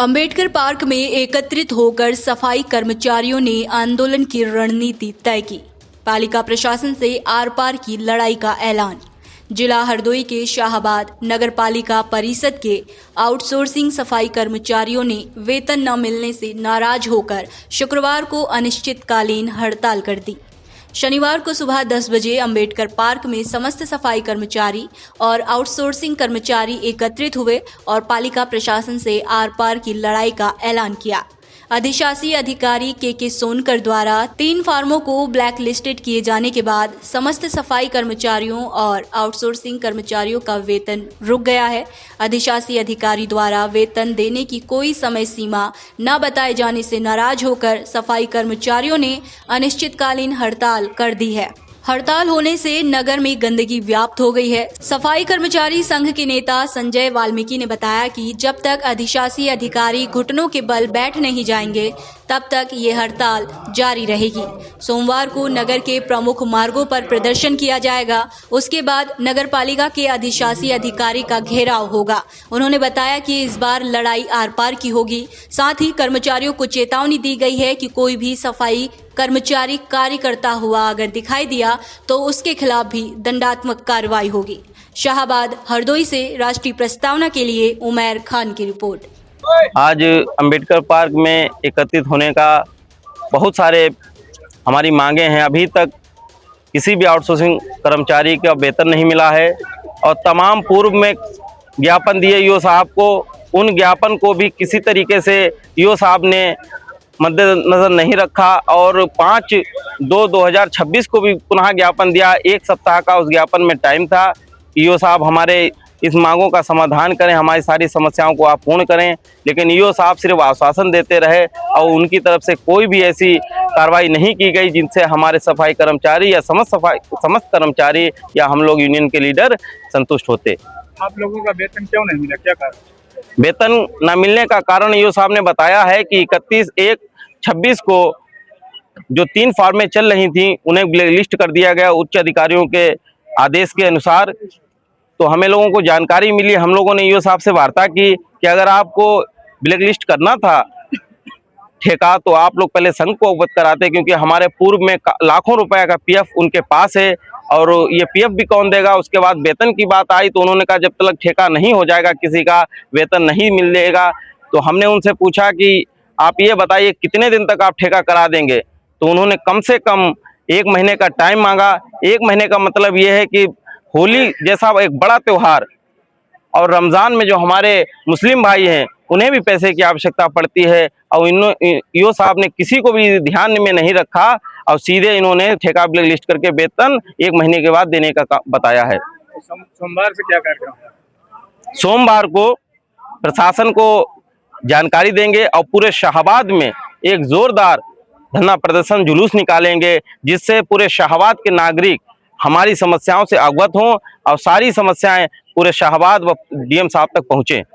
Ambedkar park में एकत्रित होकर सफाई कर्मचारियों ने आंदोलन की रणनीति तय की। पालिका प्रशासन से आर पार की लड़ाई का ऐलान। जिला हरदोई के शाहबाद नगर पालिका परिषद के आउटसोर्सिंग सफाई कर्मचारियों ने वेतन न मिलने से नाराज होकर शुक्रवार को अनिश्चितकालीन हड़ताल कर दी। शनिवार को सुबह 10 बजे अंबेडकर पार्क में समस्त सफाई कर्मचारी और आउटसोर्सिंग कर्मचारी एकत्रित हुए और पालिका प्रशासन से आर पार की लड़ाई का ऐलान किया। अधिशासी अधिकारी के सोनकर द्वारा 3 फार्मों को ब्लैक लिस्टेड किए जाने के बाद समस्त सफाई कर्मचारियों और आउटसोर्सिंग कर्मचारियों का वेतन रुक गया है। अधिशासी अधिकारी द्वारा वेतन देने की कोई समय सीमा न बताए जाने से नाराज होकर सफाई कर्मचारियों ने अनिश्चितकालीन हड़ताल कर दी है। हड़ताल होने से नगर में गंदगी व्याप्त हो गई है। सफाई कर्मचारी संघ के नेता संजय वाल्मीकि ने बताया कि जब तक अधिशासी अधिकारी घुटनों के बल बैठ नहीं जाएंगे तब तक ये हड़ताल जारी रहेगी। सोमवार को नगर के प्रमुख मार्गों पर प्रदर्शन किया जाएगा। उसके बाद नगर पालिका के अधिशासी अधिकारी का घेराव होगा। उन्होंने बताया कि इस बार लड़ाई आर पार की होगी। साथ ही कर्मचारियों को चेतावनी दी गई है कि कोई भी सफाई कर्मचारी कार्य करता हुआ अगर दिखाई दिया तो उसके खिलाफ भी दंडात्मक कार्रवाई होगी। शाहबाद हरदोई से राष्ट्रीय प्रस्तावना के लिए उमैर खान की रिपोर्ट। आज अंबेडकर पार्क में एकत्रित होने का बहुत सारे हमारी मांगे हैं। अभी तक किसी भी आउटसोर्सिंग कर्मचारी का वेतन नहीं मिला है और तमाम पूर्व में ज्ञापन दिए ईओ साहब को, उन ज्ञापन को भी किसी तरीके से ईओ साहब ने मद्देनजर नहीं रखा और 5/2/2026 को भी पुनः ज्ञापन दिया। 1 सप्ताह का उस ज्ञापन में टाइम था। ईओ साहब हमारे इस मांगों का समाधान करें, हमारी सारी समस्याओं को आप पूर्ण करें, लेकिन ईओ साहब सिर्फ आश्वासन देते रहे और उनकी तरफ से कोई भी ऐसी कार्रवाई नहीं की गई जिनसे हमारे सफाई कर्मचारी या समस्त कर्मचारी या हम लोग यूनियन के लीडर संतुष्ट होते। आप लोगों का वेतन क्यों नहीं मिला, क्या कारण? वेतन न मिलने का कारण ईओ साहब ने बताया है कि 31/1/26 को जो 3 फार्में चल रही थी उन्हें ब्लैक लिस्ट कर दिया गया उच्च अधिकारियों के आदेश के अनुसार। तो हमें लोगों को जानकारी मिली, हम लोगों ने ईओ साहब से वार्ता की कि अगर आपको ब्लैक लिस्ट करना था ठेका तो आप लोग पहले संघ को अवगत कराते, क्योंकि हमारे पूर्व में लाखों रुपए का पीएफ उनके पास है और ये पीएफ भी कौन देगा। उसके बाद वेतन की बात आई तो उन्होंने कहा जब तक ठेका नहीं हो जाएगा किसी का वेतन नहीं मिलेगा। तो हमने उनसे पूछा कि आप ये बताइए कितने दिन तक आप ठेका करा देंगे, तो उन्होंने कम से कम 1 महीने का टाइम मांगा। 1 महीने का मतलब ये है कि होली जैसा एक बड़ा त्यौहार और रमज़ान में जो हमारे मुस्लिम भाई हैं उन्हें भी पैसे की आवश्यकता पड़ती है और ईओ साहब ने किसी को भी ध्यान में नहीं रखा और सीधे इन्होंने ठेका ब्लैक लिस्ट करके वेतन 1 महीने के बाद देने का बताया है। सोमवार से क्या कार्यक्रम है? सोमवार को प्रशासन को जानकारी देंगे और पूरे शाहबाद में एक जोरदार धरना प्रदर्शन जुलूस निकालेंगे जिससे पूरे शाहबाद के नागरिक हमारी समस्याओं से अवगत हों और सारी समस्याएं पूरे शाहबाद व डीएम साहब तक पहुँचें।